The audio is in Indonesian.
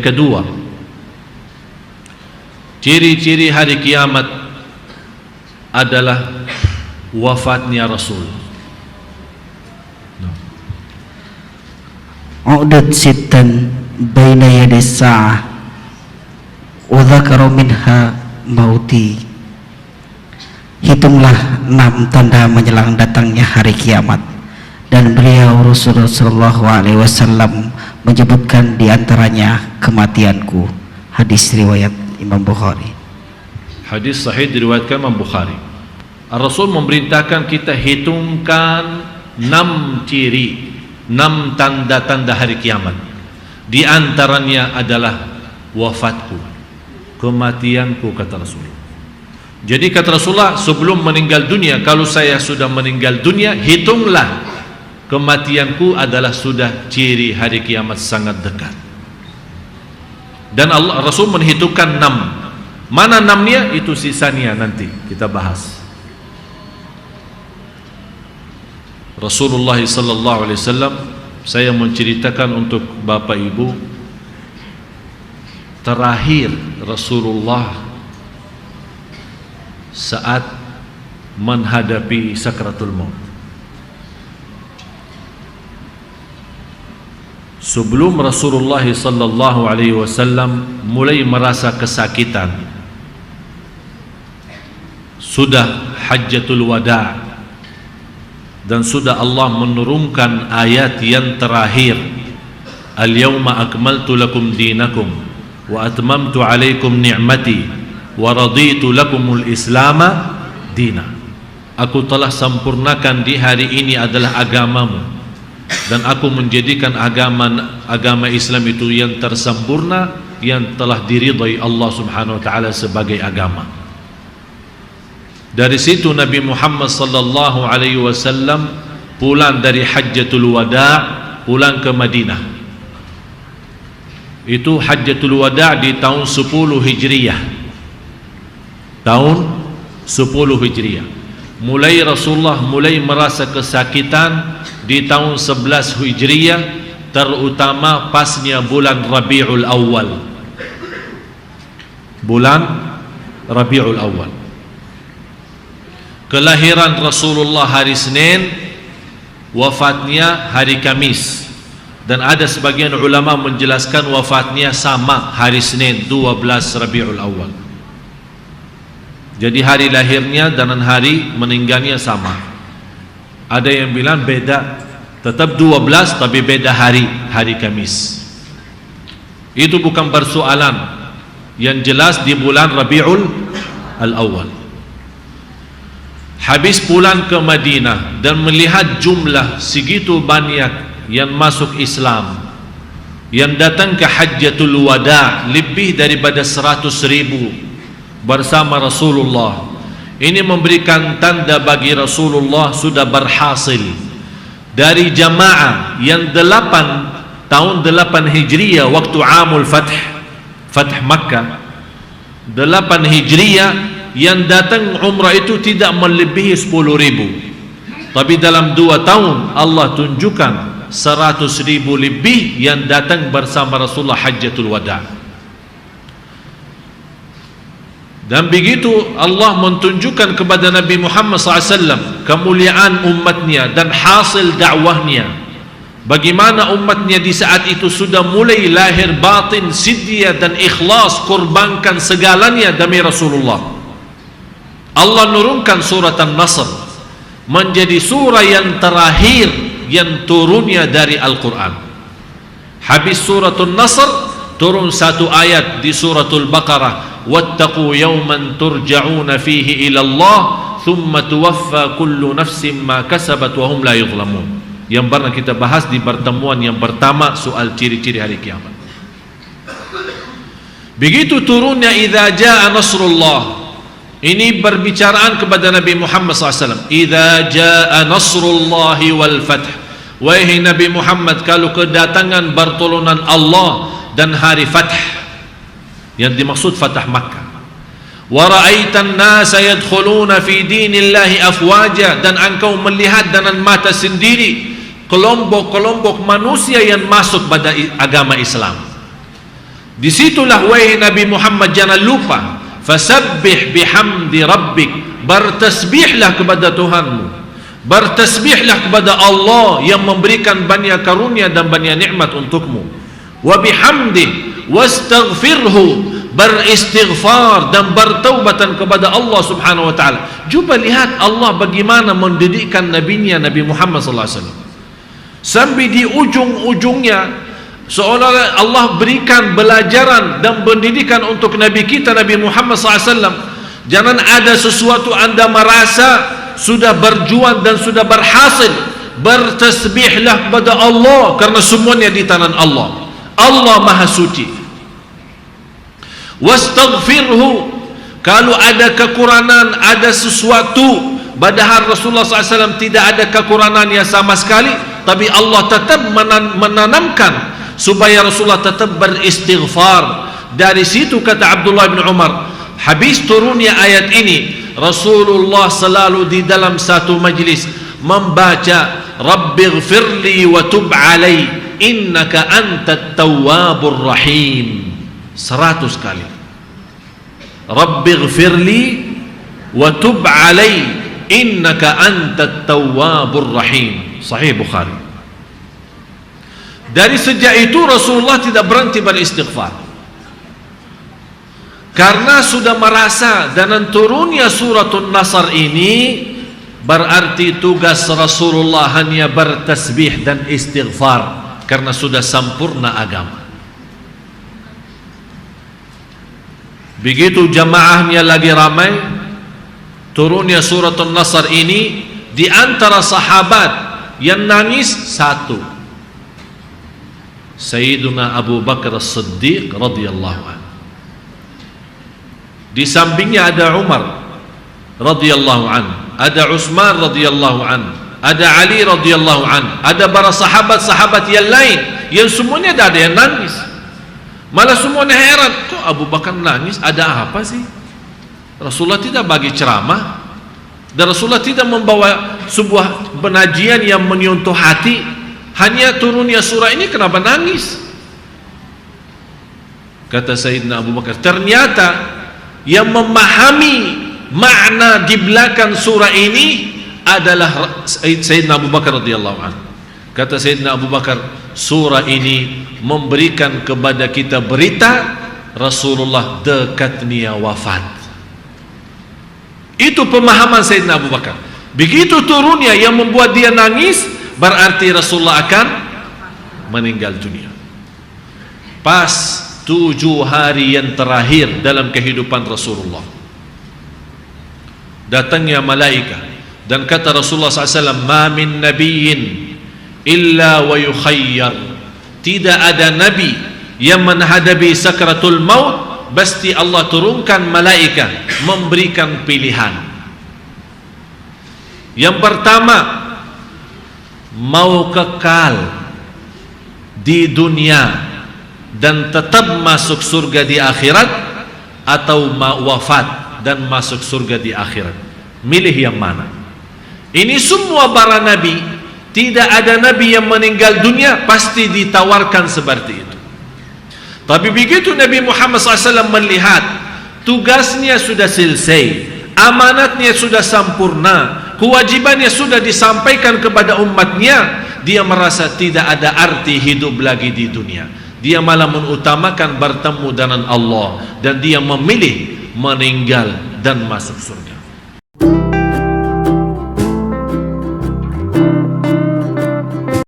Yang kedua, ciri-ciri hari kiamat adalah wafatnya Rasul. Udat sittan baina yaday sa'ah wa dzakara minha mauti. Hitunglah 6 tanda menjelang datangnya hari kiamat, dan beliau Rasulullah SAW menyebutkan diantaranya kematianku. Hadis riwayat Imam Bukhari. Hadis sahih diriwayatkan Imam Bukhari. Rasul memerintahkan kita hitungkan 6 ciri, 6 tanda-tanda hari kiamat. Di antaranya adalah wafatku, kematianku, kata Rasulullah. Jadi kata Rasulullah, sebelum meninggal dunia, kalau saya sudah meninggal dunia, hitunglah kematianku adalah sudah ciri hari kiamat sangat dekat. Dan Rasul menghitungkan 6. Mana 6-nya? Itu sisanya nanti kita bahas. Rasulullah sallallahu alaihi wasallam, saya menceritakan untuk Bapak Ibu, terakhir Rasulullah saat menghadapi sakratul maut. Sebelum Rasulullah sallallahu alaihi wasallam mulai merasa kesakitan, sudah hajjatul wada' dan sudah Allah menurunkan ayat yang terakhir, al-yawma akmaltu lakum dinakum wa atmamtu alaikum ni'mati wa raditu lakumul islama dina. Aku telah sempurnakan di hari ini adalah agamamu, dan aku menjadikan agama Islam itu yang tersempurna, yang telah diridai Allah Subhanahu wa taala sebagai agama. Dari situ Nabi Muhammad sallallahu alaihi wasallam pulang dari Hajjatul Wada', pulang ke Madinah. Itu Hajjatul Wada' di tahun 10 Hijriyah. Tahun 10 Hijriyah. Mulai Rasulullah mulai merasa kesakitan di tahun 11 Hijriyah, terutama pasnya bulan Rabiul Awal. Bulan Rabiul Awal. Kelahiran Rasulullah hari Senin, wafatnya hari Kamis. Dan ada sebagian ulama menjelaskan wafatnya sama hari Senin 12 Rabiul Awal. Jadi hari lahirnya dan hari meninggalnya sama. Ada yang bilang beda, tetap 12 tapi beda hari Kamis. Itu bukan persoalan. Yang jelas di bulan Rabiul Al-Awwal. Habis pulang ke Madinah dan melihat jumlah segitu banyak yang masuk Islam, yang datang ke Hajjatul Wada' lebih daripada 100.000 bersama Rasulullah. Ini memberikan tanda bagi Rasulullah sudah berhasil. Dari jamaah yang 8 tahun 8 Hijriyah waktu Amul Fath Makkah, 8 Hijriyah yang datang umrah itu tidak melebihi 10.000. Tapi dalam 2 tahun Allah tunjukkan 100.000 lebih yang datang bersama Rasulullah Hajjatul Wada'. Dan begitu Allah menunjukkan kepada Nabi Muhammad SAW kemuliaan umatnya dan hasil dakwahnya. Bagaimana umatnya di saat itu sudah mulai lahir batin sedia dan ikhlas, korbankan segalanya demi Rasulullah. Allah nurunkan surat An-Nasr menjadi surah yang terakhir yang turunnya dari Al-Quran. Habis surat An-Nasr turun 1 ayat di suratul Baqarah, wattaqu yawman turja'una fihi ila Allah thumma tuwaffa kullu nafsin ma kasabat wa hum la yuzlamun. Yang pernah kita bahas di pertemuan yang pertama soal ciri-ciri hari kiamat. Begitu turunnya idza jaa nasrullah, ini berbicaraan kepada Nabi Muhammad SAW. Idza jaa nasrullahi wal fath, wahai Nabi Muhammad, kalau kedatangan pertolongan Allah dan hari fath, yang dimaksud Fatah Makkah. Wa ra'aitan nasa yadkhuluna fi dinillahi afwaja, dan engkau melihat dengan mata sendiri kelompok-kelompok manusia yang masuk pada agama Islam. Disitulah wahai Nabi Muhammad, jangan lupa, fasabbih bihamdi rabbik, bertasbihlah kepada Tuhanmu, bertasbihlah kepada Allah yang memberikan banyak karunia dan banyak nikmat untukmu. Wa bihamdi wastaghfirhu, beristighfar dan bertaubatan kepada Allah Subhanahu wa taala. Cuba lihat Allah bagaimana mendidikkan nabinya Nabi Muhammad sallallahu alaihi wasallam. Sampai di ujung-ujungnya seolah Allah berikan belajaran dan pendidikan untuk Nabi kita Nabi Muhammad SAW. Jangan ada sesuatu anda merasa sudah berjuang dan sudah berhasil, bertasbihlah kepada Allah, karena semuanya di tangan Allah. Allah Maha Suci. Wastaghfirhu, kalau ada kekurangan, ada sesuatu, padahal Rasulullah SAW tidak ada kekurangan yang sama sekali, tapi Allah tetap menanamkan supaya Rasulullah tetap beristighfar. Dari situ kata Abdullah bin Umar, habis turunnya ayat ini, Rasulullah selalu di dalam satu majlis membaca Rabbighfirli wa tub alai innaka antat tawwabur rahim 100 kali. Rabbighfirli wa tub alai innaka antat tawwabur rahim. Sahih Bukhari. Dari sejak itu Rasulullah tidak berhenti beristighfar, karena sudah merasa dengan turunnya suratul Nasr ini berarti tugas Rasulullah hanya bertasbih dan istighfar, karena sudah sempurna agama. Begitu jamaahnya lagi ramai, turunnya suratul Nasr ini, di antara sahabat yang nangis satu, Sayyiduna Abu Bakar As-Siddiq radhiyallahu anhu. Di sampingnya ada Umar radhiyallahu anhu, ada Utsman radhiyallahu anhu, ada Ali radhiyallahu anhu, ada para sahabat-sahabat yang lain yang semuanya tidak ada yang nangis. Malah semuanya heran, kok Abu Bakar nangis, ada apa sih? Rasulullah tidak bagi ceramah, dan Rasulullah tidak membawa sebuah pengajian yang menyentuh hati. Hanya turunnya surah ini, kenapa nangis? Kata Sayyidina Abu Bakar, ternyata yang memahami makna di belakang surah ini adalah Sayyidina Abu Bakar radhiyallahu anhu. Kata Sayyidina Abu Bakar, surah ini memberikan kepada kita berita Rasulullah dekatnya wafat. Itu pemahaman Sayyidina Abu Bakar. Begitu turunnya yang membuat dia nangis, berarti Rasulullah akan meninggal dunia. Pas 7 hari yang terakhir dalam kehidupan Rasulullah, datangnya malaikat dan kata Rasulullah SAW, ma min nabiyyin illa wa yukhayyar, tidak ada nabi yang menghadapi sakratul maut pasti Allah turunkan malaikat memberikan pilihan. Yang pertama, mau kekal di dunia dan tetap masuk surga di akhirat, atau wafat dan masuk surga di akhirat. Milih yang mana? Ini semua para nabi, tidak ada nabi yang meninggal dunia pasti ditawarkan seperti itu. Tapi begitu Nabi Muhammad SAW melihat tugasnya sudah selesai, amanatnya sudah sempurna, kewajibannya sudah disampaikan kepada umatnya, dia merasa tidak ada arti hidup lagi di dunia. Dia malah mengutamakan bertemu dengan Allah, dan dia memilih meninggal dan masuk surga.